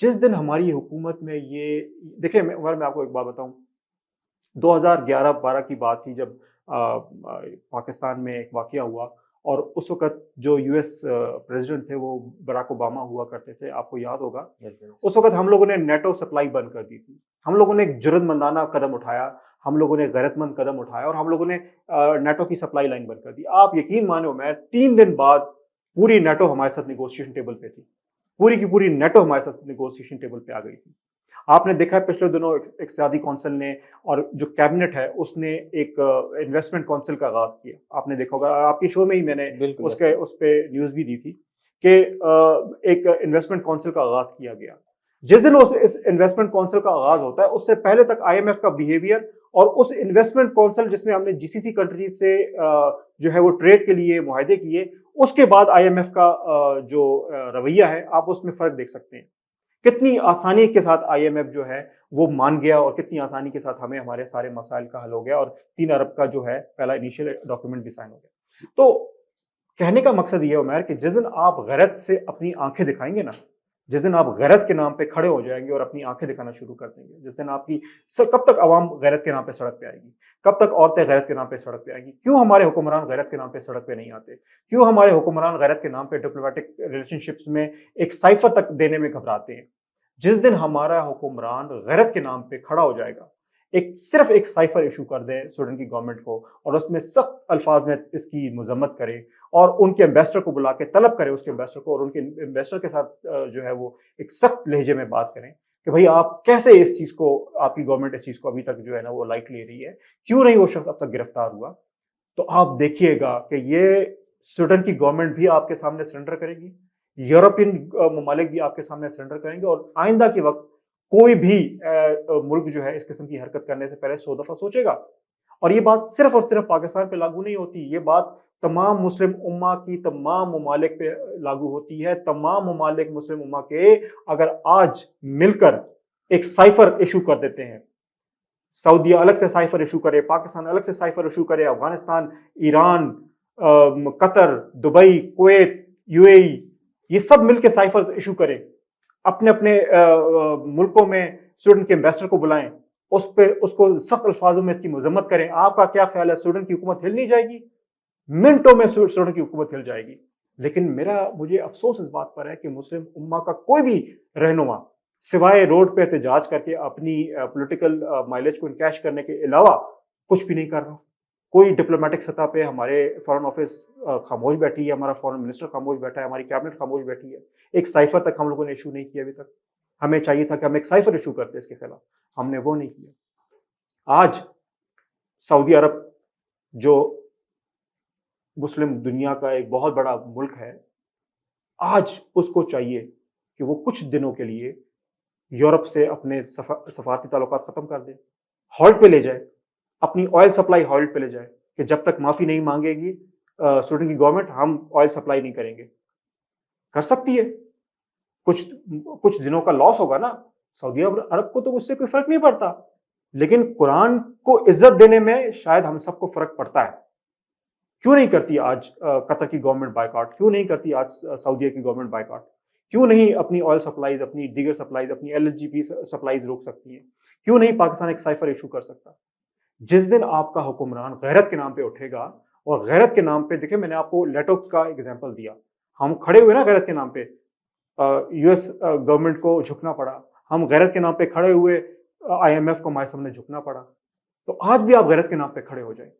جس دن ہماری حکومت میں یہ دیکھیں، میں آپ کو ایک بات بتاؤں، 2011-12 کی بات تھی جب پاکستان میں ایک واقعہ ہوا، اور اس وقت جو یو ایس پریزیڈنٹ تھے وہ براک اوباما ہوا کرتے تھے، آپ کو یاد ہوگا۔ اس وقت ہم لوگوں نے نیٹو سپلائی بند کر دی تھی، ہم لوگوں نے ایک جرات مندانہ قدم اٹھایا، ہم لوگوں نے غیرت مند قدم اٹھایا، اور ہم لوگوں نے نیٹو کی سپلائی لائن بند کر دی۔ آپ یقین مانو، میں 3 دن بعد پوری نیٹو ہمارے ساتھ نیگوشیشن ٹیبل پہ تھی، پوری کی پوری نیٹو ہمارے ساتھ نیگوشیشن ٹیبل پہ آ گئی تھی۔ آپ نے دیکھا ہے پچھلے دنوں اقتصادی کونسل نے اور جو کیبنٹ ہے اس نے ایک انویسٹمنٹ کونسل کا آغاز کیا، آپ نے دیکھا ہوگا، آپ کی شو میں ہی میں نے اس پہ نیوز بھی دی تھی کہ ایک انویسٹمنٹ کونسل کا آغاز کیا گیا۔ جس دن اس انویسٹمنٹ کونسل کا آغاز ہوتا ہے، اس سے پہلے تک آئی ایم ایف کا بیہیویئر اور اس انویسٹمنٹ کونسل جس میں ہم نے جی سی سی کنٹریز سے جو ہے وہ ٹریڈ کے لیے معاہدے کیے، اس کے بعد آئی ایم ایف کا جو رویہ ہے آپ اس میں فرق دیکھ سکتے ہیں۔ کتنی آسانی کے ساتھ آئی ایم ایف جو ہے وہ مان گیا، اور کتنی آسانی کے ساتھ ہمیں ہمارے سارے مسائل کا حل ہو گیا، اور 3 ارب کا جو ہے پہلا انیشیل ڈاکیومنٹ بھی سائن ہو گیا۔ تو کہنے کا مقصد یہ ہے عمیر کہ جس دن آپ غیرت سے اپنی آنکھیں دکھائیں گے نا، جس دن آپ غیرت کے نام پہ کھڑے ہو جائیں گے اور اپنی آنکھیں دکھانا شروع کر دیں گے، جس دن آپ کی کب تک عوام غیرت کے نام پہ سڑک پہ آئے گی؟ کب تک عورتیں غیرت کے نام پہ سڑک پہ آئیں گی؟ کیوں ہمارے حکمران غیرت کے نام پہ سڑک پہ نہیں آتے؟ کیوں ہمارے حکمران غیرت کے نام پہ ڈپلومیٹک ریلیشن شپس میں ایک سائفر تک دینے میں گھبراتے ہیں؟ جس دن ہمارا حکمران غیرت کے نام پہ کھڑا ہو جائے گا، صرف ایک سائفر ایشو کر دیں سویڈن کی گورنمنٹ کو، اور اس میں سخت الفاظ میں اس کی مذمت کرے، اور ان کے ایمبیسڈر کو بلا کے طلب کرے، اس کے ایمبیسڈر کو، اور ان کے ایمبیسڈر کے ساتھ جو ہے وہ ایک سخت لہجے میں بات کریں کہ بھئی آپ کیسے اس چیز کو، آپ کی گورنمنٹ اس چیز کو ابھی تک جو ہے نا وہ لائٹ لے رہی ہے، کیوں نہیں وہ شخص اب تک گرفتار ہوا؟ تو آپ دیکھیے گا کہ یہ سویڈن کی گورنمنٹ بھی آپ کے سامنے سرنڈر کرے گی، یورپین ممالک بھی آپ کے سامنے سرنڈر کریں گے، اور آئندہ کے وقت کوئی بھی ملک جو ہے اس قسم کی حرکت کرنے سے پہلے 100 دفعہ سوچے گا۔ اور یہ بات صرف اور صرف پاکستان پہ لاگو نہیں ہوتی، یہ بات تمام مسلم امہ کی تمام ممالک پہ لاگو ہوتی ہے۔ تمام ممالک مسلم امہ کے اگر آج مل کر ایک سائفر ایشو کر دیتے ہیں، سعودیہ الگ سے سائفر ایشو کرے، پاکستان الگ سے سائفر ایشو کرے، افغانستان، ایران، قطر، دبئی، کویت، یو اے ای، یہ سب مل کے سائفر ایشو کریں، اپنے اپنے ملکوں میں سویڈن کے ایمبیسڈر کو بلائیں، اس کو سخت الفاظوں میں اس کی مذمت کریں، آپ کا کیا خیال ہے سویڈن کی حکومت ہل نہیں جائے گی؟ منٹوں میں سویڈن کی حکومت ہل جائے گی۔ لیکن مجھے افسوس اس بات پر ہے کہ مسلم امہ کا کوئی بھی رہنما سوائے روڈ پہ احتجاج کر کے اپنی پولیٹیکل مائلیج کو انکیش کرنے کے علاوہ کچھ بھی نہیں کر رہا۔ کوئی ڈپلومیٹک سطح پہ ہمارے فارن آفس خاموش بیٹھی ہے، ہمارا فارن منسٹر خاموش بیٹھا ہے، ہماری کیبنٹ خاموش بیٹھی ہے، ایک سائفر تک ہم لوگوں نے ایشو نہیں کیا ابھی تک۔ ہمیں چاہیے تھا کہ ہم ایک سائفر ایشو کرتے اس کے خلاف، ہم نے وہ نہیں کیا۔ آج سعودی عرب جو مسلم دنیا کا ایک بہت بڑا ملک ہے، آج اس کو چاہیے کہ وہ کچھ دنوں کے لیے یورپ سے اپنے سفارتی تعلقات ختم کر دے، ہالٹ پہ لے جائے، اپنی آئل سپلائی ہالٹ پہ لے جائے کہ جب تک معافی نہیں مانگے گی سویڈن کی گورنمنٹ، ہم آئل سپلائی نہیں کریں گے۔ کر سکتی ہے، کچھ دنوں کا لاس ہوگا نا، سعودی عرب کو تو اس سے کوئی فرق نہیں پڑتا، لیکن قرآن کو عزت دینے میں شاید ہم سب کو فرق پڑتا ہے۔ کیوں نہیں کرتی آج قطر کی گورنمنٹ بائیکاٹ؟ کیوں نہیں کرتی آج سعودیہ کی گورنمنٹ بائیکاٹ؟ کیوں نہیں اپنی آئل سپلائیز، اپنی دیگر سپلائیز، اپنی ایل ایل جی پی سپلائیز روک سکتی ہیں؟ کیوں نہیں پاکستان ایک سائفر ایشو کر سکتا؟ جس دن آپ کا حکمران غیرت کے نام پہ اٹھے گا، اور غیرت کے نام پہ، دیکھیں میں نے آپ کو لیٹو کا ایگزامپل دیا، ہم کھڑے ہوئے نا غیرت کے نام پہ، یو ایس گورنمنٹ کو جھکنا پڑا، ہم غیرت کے نام پہ کھڑے ہوئے، آئی ایم ایف کو ہمارے سامنے جھکنا پڑا۔ تو آج بھی آپ غیرت کے نام پہ کھڑے ہو جائیں،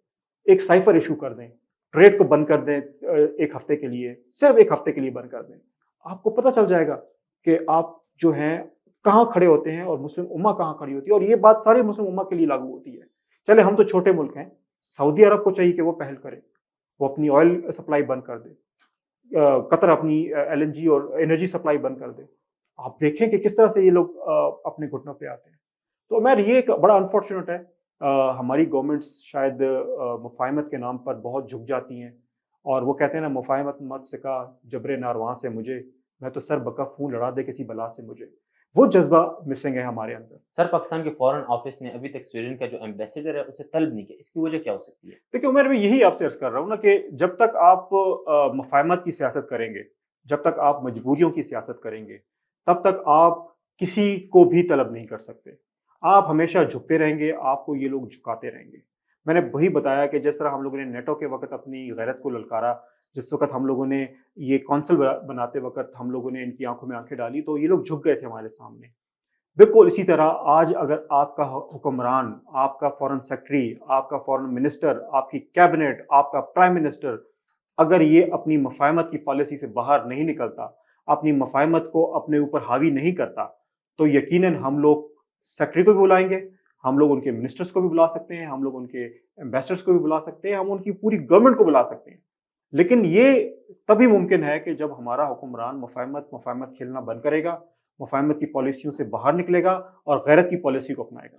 ایک سائفر ایشو کر دیں، ٹریڈ کو بند کر دیں، ایک ہفتے کے لیے، صرف ایک ہفتے کے لیے بند کر دیں، آپ کو پتہ چل جائے گا کہ آپ جو ہیں کہاں کھڑے ہوتے ہیں اور مسلم امہ کہاں کھڑی ہوتی ہے۔ اور یہ بات ساری مسلم امہ کے لیے لاگو ہوتی ہے۔ چلے ہم تو چھوٹے ملک ہیں، سعودی عرب کو چاہیے کہ وہ پہل کرے، وہ اپنی آئل سپلائی بند کر دے، قطر اپنی ایل این جی اور انرجی سپلائی بند کر دے۔ آپ دیکھیں کہ کس طرح سے یہ لوگ اپنے گھٹنوں پہ آتے ہیں۔ تو میں یہ ایک بڑا انفارچونیٹ ہے، ہماری گورنمنٹس شاید مفاہمت کے نام پر بہت جھک جاتی ہیں، اور وہ کہتے ہیں نا مفاہمت مت سکا جبر نارواں سے مجھے، میں تو سر بکف ہوں لڑا دے کسی بلا سے مجھے، وہ جذبہ مسنگ ہے ہمارے اندر۔ سر پاکستان کے فورن آفس نے ابھی تک سویڈن کا جو ایمبیسیڈر ہے اسے طلب نہیں کیا، اس کی وجہ کیا ہو سکتی ہے؟ دیکھیے عمر، میں یہی آپ سے عرض کر رہا ہوں نا کہ جب تک آپ مفاہمت کی سیاست کریں گے، جب تک آپ مجبوریوں کی سیاست کریں گے، تب تک آپ کسی کو بھی طلب نہیں کر سکتے. آپ ہمیشہ جھکتے رہیں گے، آپ کو یہ لوگ جھکاتے رہیں گے. میں نے وہی بتایا کہ جس طرح ہم لوگوں نے نیٹو کے وقت اپنی غیرت کو للکارا، جس وقت ہم لوگوں نے یہ کونسل بناتے وقت ہم لوگوں نے ان کی آنکھوں میں آنکھیں ڈالی تو یہ لوگ جھک گئے تھے ہمارے سامنے. بالکل اسی طرح آج اگر آپ کا حکمران، آپ کا فورن سیکرٹری، آپ کا فورن منسٹر، آپ کی کیبنٹ، آپ کا پرائم منسٹر اگر یہ اپنی مفاہمت کی پالیسی سے باہر نہیں نکلتا، اپنی مفاہمت کو اپنے اوپر حاوی نہیں کرتا، تو یقیناً ہم لوگ سیکرٹری کو بھی بلائیں گے، ہم لوگ ان کے منسٹرز کو بھی بلا سکتے ہیں، ہم لوگ ان کے ایمبیسڈرز کو بھی بلا سکتے ہیں، ہم ان کی پوری گورنمنٹ کو بلا سکتے ہیں. لیکن یہ تبھی ممکن ہے کہ جب ہمارا حکمران مفاہمت کھیلنا بند کرے گا، مفاہمت کی پالیسیوں سے باہر نکلے گا اور غیرت کی پالیسی کو اپنائے گا.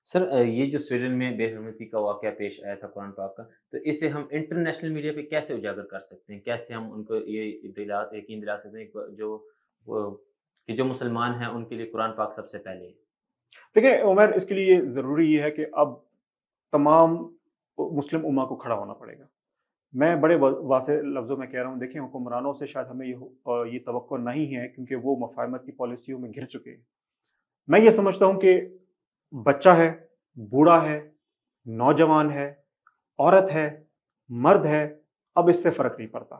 سر یہ جو سویڈن میں بے حرمتی کا واقعہ پیش آیا تھا قرآن پاک کا، تو اسے ہم انٹرنیشنل میڈیا پہ کیسے اجاگر کر سکتے ہیں؟ کیسے ہم ان کو یہ یقین دلا سکتے ہیں کہ جو مسلمان ہیں ان کے لیے قرآن پاک سب سے پہلے ہے؟ دیکھیں عمر، اس کے لیے ضروری یہ ہے کہ اب تمام مسلم امہ کو کھڑا ہونا پڑے گا. میں بڑے واضح لفظوں میں کہہ رہا ہوں، دیکھیں حکمرانوں سے شاید ہمیں یہ توقع نہیں ہے کیونکہ وہ مفاہمت کی پالیسیوں میں گھر چکے ہیں. میں یہ سمجھتا ہوں کہ بچہ ہے، بوڑھا ہے، نوجوان ہے، عورت ہے، مرد ہے، اب اس سے فرق نہیں پڑتا.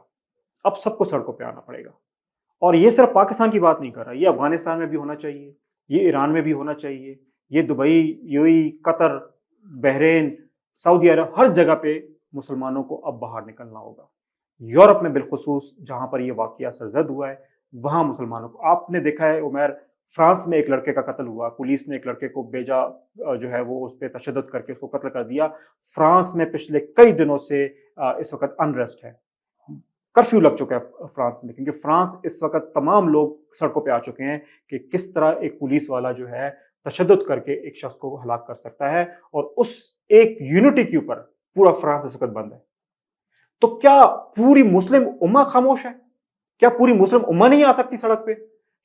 اب سب کو سڑکوں پہ آنا پڑے گا. اور یہ صرف پاکستان کی بات نہیں کر رہا، یہ افغانستان میں بھی ہونا چاہیے، یہ ایران میں بھی ہونا چاہیے، یہ دبئی، یو اے ای، قطر، بحرین، سعودی عرب، ہر جگہ پہ مسلمانوں کو اب باہر نکلنا ہوگا. یورپ میں بالخصوص جہاں پر یہ واقعہ سرزد ہوا ہے، وہاں مسلمانوں کو، آپ نے دیکھا ہے عمیر، فرانس میں ایک لڑکے کا قتل ہوا، پولیس نے ایک لڑکے کو بھیجا، جو ہے وہ اس پہ تشدد کر کے اس کو قتل کر دیا. فرانس میں پچھلے کئی دنوں سے اس وقت انریسٹ ہے، کرفیو لگ چکا ہے فرانس میں، کیونکہ فرانس اس وقت تمام لوگ سڑکوں پہ آ چکے ہیں کہ کس طرح ایک پولیس والا جو ہے تشدد کر کے ایک شخص کو ہلاک کر سکتا ہے، اور اس ایک یونٹی کے اوپر پورا فرانس اس وقت بند ہے. تو کیا پوری مسلم امہ خاموش ہے؟ کیا پوری مسلم امہ نہیں آ سکتی سڑک پہ؟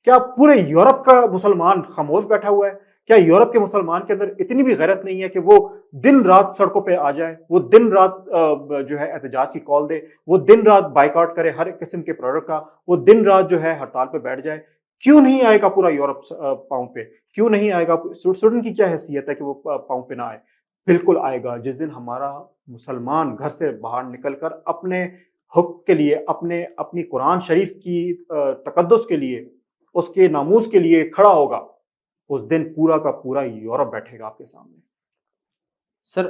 کیا پورے یورپ کا مسلمان خاموش بیٹھا ہوا ہے؟ کیا یورپ کے مسلمان کے اندر اتنی بھی غیرت نہیں ہے کہ وہ دن رات سڑکوں پہ آ جائے، وہ دن رات جو ہے احتجاج کی کال دے، وہ دن رات بائیکاٹ کرے ہر ایک قسم کے پروڈکٹ کا، وہ دن رات جو ہے ہڑتال پہ بیٹھ جائے؟ کیوں نہیں آئے گا پورا یورپ پاؤں پہ؟ کیوں نہیں آئے گا؟ سویڈن کی کیا حیثیت ہے کہ وہ پاؤں پہ نہ آئے؟ بالکل آئے گا جس دن ہمارا مسلمان گھر سے باہر نکل کر اپنے حق کے لیے، اپنی قرآن شریف کی تقدس کے لیے، اس کے ناموس کے لیے کھڑا ہوگا. اس دن پورا کا پورا یورپ بیٹھے گا آپ کے سامنے. سر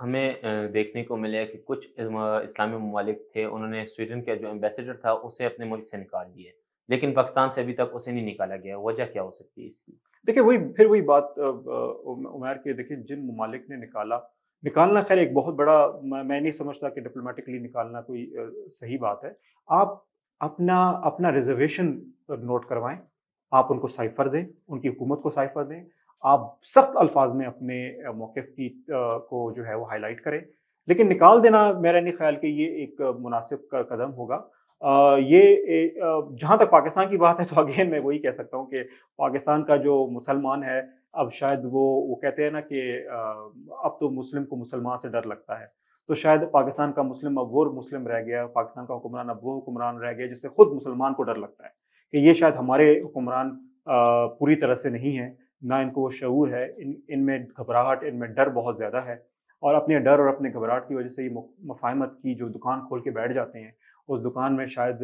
ہمیں دیکھنے کو ملے کہ کچھ اسلامی ممالک تھے، انہوں نے سویڈن کا جو ایمبیسڈر تھا اسے اپنے ملک سے نکال دیا، لیکن پاکستان سے ابھی تک اسے نہیں نکالا گیا. وجہ کیا ہو سکتی ہے اس کی؟ دیکھیں وہی بات عمیر کے، دیکھیں جن ممالک نے نکالنا خیر ایک بہت بڑا، میں نہیں سمجھتا کہ ڈپلومیٹکلی نکالنا کوئی صحیح بات ہے. آپ اپنا ریزرویشن نوٹ کروائیں، آپ ان کو سائفر دیں، ان کی حکومت کو سائفر دیں، آپ سخت الفاظ میں اپنے موقف کو جو ہے وہ ہائی لائٹ کریں. لیکن نکال دینا میرا نہیں خیال کہ یہ ایک مناسب کا قدم ہوگا. جہاں تک پاکستان کی بات ہے تو اگین میں وہی کہہ سکتا ہوں کہ پاکستان کا جو مسلمان ہے، اب شاید وہ کہتے ہیں نا کہ اب تو مسلم کو مسلمان سے ڈر لگتا ہے. تو شاید پاکستان کا مسلم اب وہ مسلم رہ گیا، پاکستان کا حکمران اب وہ حکمران رہ گیا جس سے خود مسلمان کو ڈر لگتا ہے کہ یہ شاید ہمارے حکمران پوری طرح سے نہیں ہیں، نہ ان کو وہ شعور ہے، ان میں گھبراہٹ، ان میں ڈر بہت زیادہ ہے. اور اپنے ڈر اور اپنے گھبراہٹ کی وجہ سے یہ مفاہمت کی جو دکان کھول کے بیٹھ جاتے ہیں، اس دکان میں شاید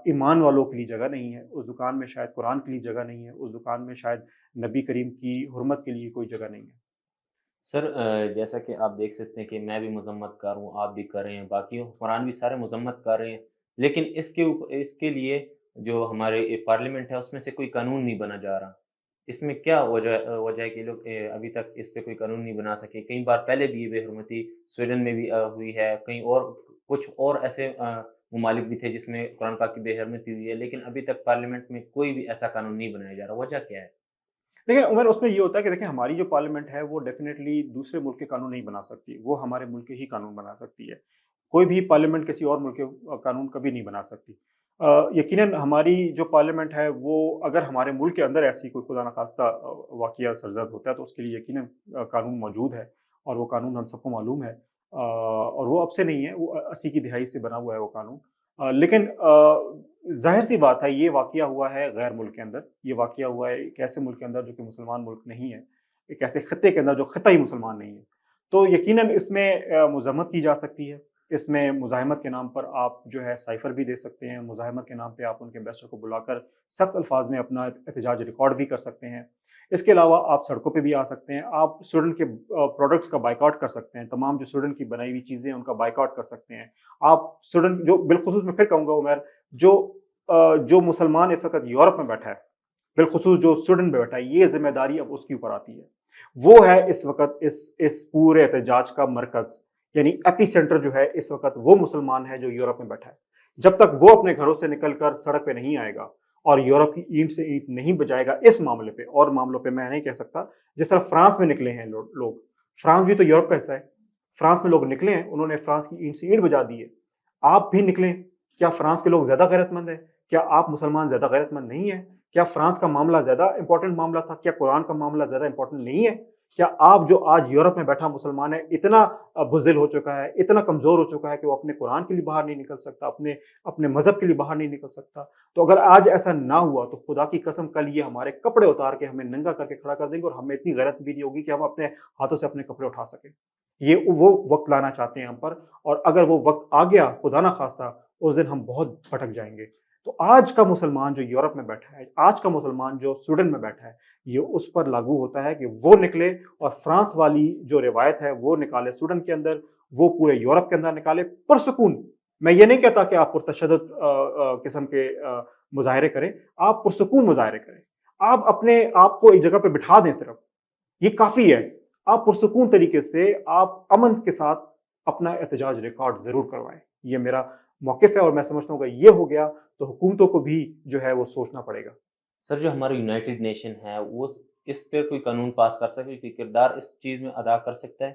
ایمان والوں کے لیے جگہ نہیں ہے، اس دکان میں شاید قرآن کے لیے جگہ نہیں ہے، اس دکان میں شاید نبی کریم کی حرمت کے لیے کوئی جگہ نہیں ہے. سر جیسا کہ آپ دیکھ سکتے ہیں کہ میں بھی مذمت کر ہوں، آپ بھی کر رہے ہیں، باقی حکمران بھی سارے مذمت کر رہے ہیں، لیکن اس کے لیے جو ہمارے پارلیمنٹ ہے اس میں سے کوئی قانون نہیں بنا جا رہا. اس میں کیا وجہ ہے کہ لوگ ابھی تک اس پہ کوئی قانون نہیں بنا سکے؟ کئی بار پہلے بھی یہ بے حرمتی سویڈن میں بھی ہوئی ہے، کہیں اور کچھ اور ایسے ممالک بھی تھے جس میں قرآن پاک کی بے حرمتی ہوئی ہے، لیکن ابھی تک پارلیمنٹ میں کوئی بھی ایسا قانون نہیں بنایا جا رہا. وجہ کیا ہے؟ دیکھیں عمر، اس میں یہ ہوتا ہے کہ دیکھیں ہماری جو پارلیمنٹ ہے وہ ڈیفینیٹلی دوسرے ملک کے قانون نہیں بنا سکتی، وہ ہمارے ملک کے ہی قانون بنا سکتی ہے. کوئی بھی پارلیمنٹ کسی اور ملک کے قانون کبھی نہیں بنا سکتی. یقیناً ہماری جو پارلیمنٹ ہے وہ اگر ہمارے ملک کے اندر ایسی کوئی خدا نخواستہ واقعہ سرزد ہوتا ہے تو اس کے لیے یقیناً قانون موجود ہے، اور وہ قانون ہم سب کو معلوم ہے. اور وہ اب سے نہیں ہے، وہ 80 کی دہائی سے بنا ہوا ہے وہ قانون. لیکن ظاہر سی بات ہے یہ واقعہ ہوا ہے غیر ملک کے اندر، یہ واقعہ ہوا ہے ایک ایسے ملک کے اندر جو کہ مسلمان ملک نہیں ہے، ایک ایسے خطے کے اندر جو خطہ ہی مسلمان نہیں ہے، تو یقیناً اس میں مذمت کی جا سکتی ہے، اس میں مزاحمت کے نام پر آپ جو ہے سائفر بھی دے سکتے ہیں، مزاحمت کے نام پہ آپ ان کے امبیسڈر کو بلا کر سخت الفاظ میں اپنا احتجاج ریکارڈ بھی کر سکتے ہیں۔ اس کے علاوہ آپ سڑکوں پہ بھی آ سکتے ہیں، آپ سویڈن کے پروڈکٹس کا بائیکاٹ کر سکتے ہیں، تمام جو سویڈن کی بنائی ہوئی چیزیں ہیں ان کا بائیکاٹ کر سکتے ہیں۔ آپ سویڈن جو بالخصوص میں پھر کہوں گا عمر، جو جو مسلمان اس وقت یورپ میں بیٹھا ہے، بالخصوص جو سویڈن میں بیٹھا ہے، یہ ذمہ داری اب اس کے اوپر آتی ہے۔ وہ ہے اس وقت اس پورے احتجاج کا مرکز، یعنی ایپی سینٹر جو ہے اس وقت وہ مسلمان ہے جو یورپ میں بیٹھا ہے۔ جب تک وہ اپنے گھروں سے نکل کر سڑک پہ نہیں آئے گا اور یورپ کی اینٹ سے اینٹ نہیں بجائے گا اس معاملے پہ، اور معاملوں پہ میں نہیں کہہ سکتا، جس طرح فرانس میں نکلے ہیں لوگ، فرانس بھی تو یورپ کا حصہ ہے، فرانس میں لوگ نکلے ہیں، انہوں نے فرانس کی اینٹ سے اینٹ بجا دی ہے۔ آپ بھی نکلیں، کیا فرانس کے لوگ زیادہ غیرت مند ہیں؟ کیا آپ مسلمان زیادہ غیرت مند نہیں ہیں؟ کیا فرانس کا معاملہ زیادہ امپورٹنٹ معاملہ تھا؟ کیا قرآن کا معاملہ زیادہ امپورٹنٹ نہیں ہے؟ کیا آپ جو آج یورپ میں بیٹھا مسلمان ہے اتنا بزدل ہو چکا ہے، اتنا کمزور ہو چکا ہے کہ وہ اپنے قرآن کے لیے باہر نہیں نکل سکتا، اپنے مذہب کے لیے باہر نہیں نکل سکتا؟ تو اگر آج ایسا نہ ہوا تو خدا کی قسم کل یہ ہمارے کپڑے اتار کے ہمیں ننگا کر کے کھڑا کر دیں گے، اور ہمیں اتنی غیرت بھی نہیں ہوگی کہ ہم اپنے ہاتھوں سے اپنے کپڑے اٹھا سکیں۔ یہ وہ وقت لانا چاہتے ہیں ہم پر، اور اگر وہ وقت آ گیا خدا نہ خواستہ اس دن ہم بہت بھٹک جائیں گے۔ تو آج کا مسلمان جو یورپ میں بیٹھا ہے، آج کا مسلمان جو سویڈن میں بیٹھا ہے، یہ اس پر لاگو ہوتا ہے کہ وہ نکلے اور فرانس والی جو روایت ہے وہ نکالے سویڈن کے اندر، وہ پورے یورپ کے اندر نکالے پرسکون۔ میں یہ نہیں کہتا کہ آپ پرتشدد قسم کے مظاہرے کریں، آپ پرسکون مظاہرے کریں، آپ اپنے آپ کو ایک جگہ پہ بٹھا دیں، صرف یہ کافی ہے۔ آپ پرسکون طریقے سے آپ امن کے ساتھ اپنا احتجاج ریکارڈ ضرور کروائیں، یہ میرا موقف ہے، اور میں سمجھتا ہوں کہ یہ ہو گیا تو حکومتوں کو بھی جو ہے وہ سوچنا پڑے گا۔ سر جو ہمارا یونائٹڈ نیشن ہے وہ اس پہ کوئی قانون پاس کر سکے، کوئی کردار اس چیز میں ادا کر سکتا ہے؟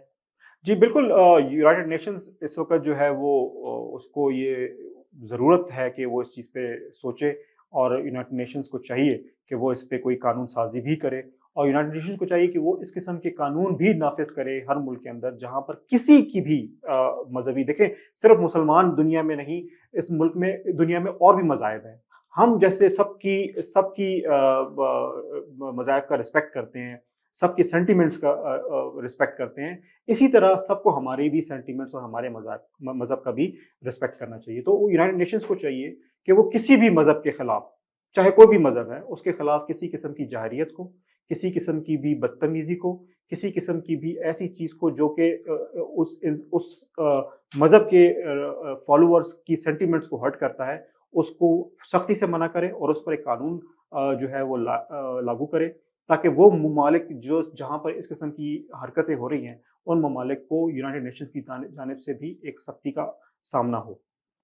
جی بالکل، یونائٹڈ نیشنز اس وقت جو ہے وہ اس کو یہ ضرورت ہے کہ وہ اس چیز پہ سوچے، اور یونائٹڈ نیشنز کو چاہیے کہ وہ اس پہ کوئی قانون سازی بھی کرے، اور یونائٹڈ نیشنز کو چاہیے کہ وہ اس قسم کے قانون بھی نافذ کرے ہر ملک کے اندر جہاں پر کسی کی بھی مذہبی، دیکھیں صرف مسلمان دنیا میں نہیں، اس ملک میں دنیا میں اور بھی مذاہب ہیں، ہم جیسے سب کی مذاہب کا رسپیکٹ کرتے ہیں، سب کے سینٹیمنٹس کا رسپیکٹ کرتے ہیں، اسی طرح سب کو ہمارے بھی سینٹیمنٹس اور ہمارے مذہب کا بھی رسپیکٹ کرنا چاہیے۔ تو یونائٹڈ نیشنز کو چاہیے کہ وہ کسی بھی مذہب کے خلاف، چاہے کوئی بھی مذہب ہے، اس کے خلاف کسی قسم کی جاہریت کو، کسی قسم کی بھی بدتمیزی کو، کسی قسم کی بھی ایسی چیز کو جو کہ اس مذہب کے فالوورز کی سینٹیمنٹس کو ہرٹ کرتا ہے، اس کو سختی سے منع کرے، اور اس پر ایک قانون جو ہے وہ لاگو کرے، تاکہ وہ ممالک جہاں پر اس قسم کی حرکتیں ہو رہی ہیں، ان ممالک کو یونائٹڈ نیشنز کی جانب سے بھی ایک سختی کا سامنا ہو۔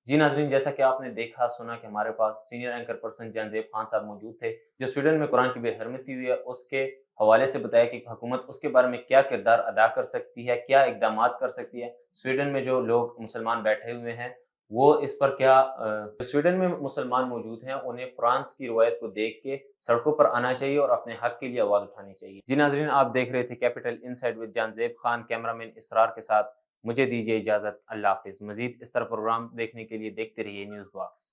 جی ناظرین، جیسا کہ آپ نے دیکھا سنا کہ ہمارے پاس سینئر اینکر پرسن جان زیب خان صاحب موجود تھے، جو سویڈن میں قرآن کی بے حرمتی ہوئی ہے اس کے حوالے سے بتایا کہ حکومت اس کے بارے میں کیا کردار ادا کر سکتی ہے، کیا اقدامات کر سکتی ہے، سویڈن میں جو لوگ مسلمان بیٹھے ہوئے ہیں وہ اس پر کیا سویڈن میں مسلمان موجود ہیں انہیں فرانس کی روایت کو دیکھ کے سڑکوں پر آنا چاہیے اور اپنے حق کے لیے آواز اٹھانی چاہیے۔ جی ناظرین، آپ دیکھ رہے تھے کیپٹل انسائیڈ ود جان زیب خان، کیمرامین اسرار کے ساتھ مجھے دیجیے اجازت، اللہ حافظ۔ مزید اس طرح پروگرام دیکھنے کے لیے دیکھتے رہیے نیوز باکس۔